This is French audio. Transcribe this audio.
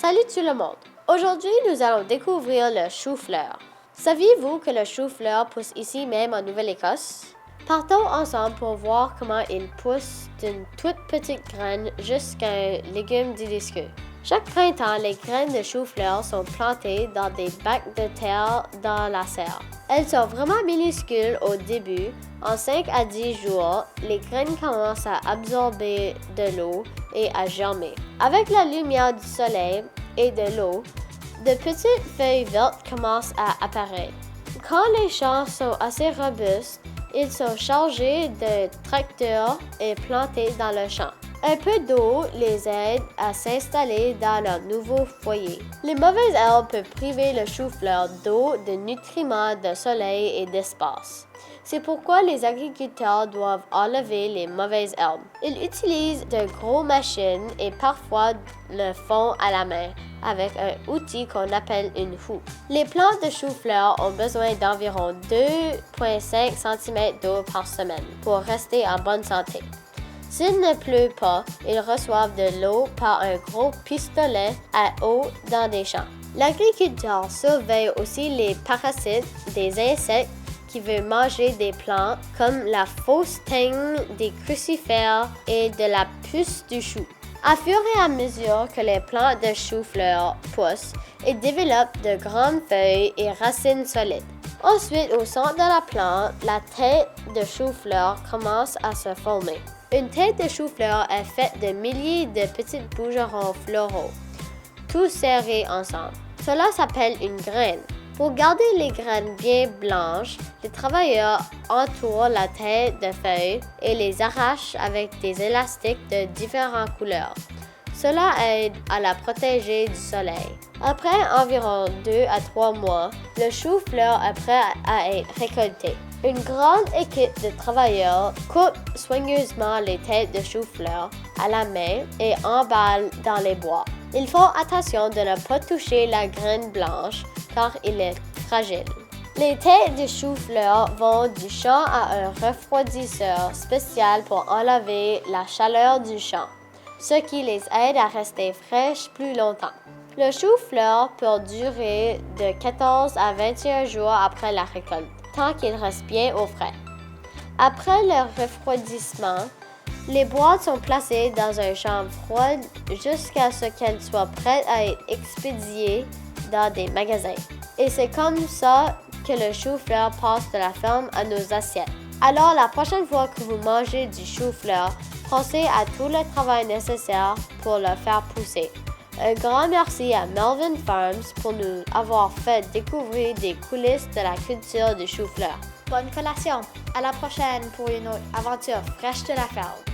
Salut tout le monde! Aujourd'hui, nous allons découvrir le chou-fleur. Saviez-vous que le chou-fleur pousse ici même en Nouvelle-Écosse? Partons ensemble pour voir comment il pousse d'une toute petite graine jusqu'à un légume délicieux. Chaque printemps, les graines de chou-fleur sont plantées dans des bacs de terre dans la serre. Elles sont vraiment minuscules au début. En 5 à 10 jours, les graines commencent à absorber de l'eau et à germer. Avec la lumière du soleil et de l'eau, de petites feuilles vertes commencent à apparaître. Quand les champs sont assez robustes, ils sont chargés de tracteurs et plantés dans le champ. Un peu d'eau les aide à s'installer dans leur nouveau foyer. Les mauvaises herbes peuvent priver le chou-fleur d'eau, de nutriments, de soleil et d'espace. C'est pourquoi les agriculteurs doivent enlever les mauvaises herbes. Ils utilisent de grosses machines et parfois le font à la main avec un outil qu'on appelle une houe. Les plantes de chou-fleur ont besoin d'environ 2,5 cm d'eau par semaine pour rester en bonne santé. S'il ne pleut pas, ils reçoivent de l'eau par un gros pistolet à eau dans des champs. L'agriculteur surveille aussi les parasites des insectes qui veulent manger des plantes comme la fausse teigne des crucifères et de la puce du chou. À fur et à mesure que les plantes de chou-fleur poussent, ils développent de grandes feuilles et racines solides. Ensuite, au centre de la plante, la tête de chou-fleur commence à se former. Une tête de chou-fleur est faite de milliers de petits bougerons floraux, tous serrés ensemble. Cela s'appelle une graine. Pour garder les graines bien blanches, les travailleurs entourent la tête de feuilles et les arrachent avec des élastiques de différentes couleurs. Cela aide à la protéger du soleil. Après environ 2 à 3 mois, le chou-fleur est prêt à être récolté. Une grande équipe de travailleurs coupe soigneusement les têtes de chou-fleur à la main et emballent dans les bois. Ils font attention de ne pas toucher la graine blanche car il est fragile. Les têtes de chou-fleur vont du champ à un refroidisseur spécial pour enlever la chaleur du champ, ce qui les aide à rester fraîches plus longtemps. Le chou-fleur peut durer de 14 à 21 jours après la récolte, tant qu'il reste bien au frais. Après le refroidissement, les boîtes sont placées dans une chambre froide jusqu'à ce qu'elles soient prêtes à être expédiées dans des magasins. Et c'est comme ça que le chou-fleur passe de la ferme à nos assiettes. Alors, la prochaine fois que vous mangez du chou-fleur, pensez à tout le travail nécessaire pour le faire pousser. Un grand merci à Melvin Farms pour nous avoir fait découvrir des coulisses de la culture du chou-fleur. Bonne collation! À la prochaine pour une autre aventure fraîche de la ferme.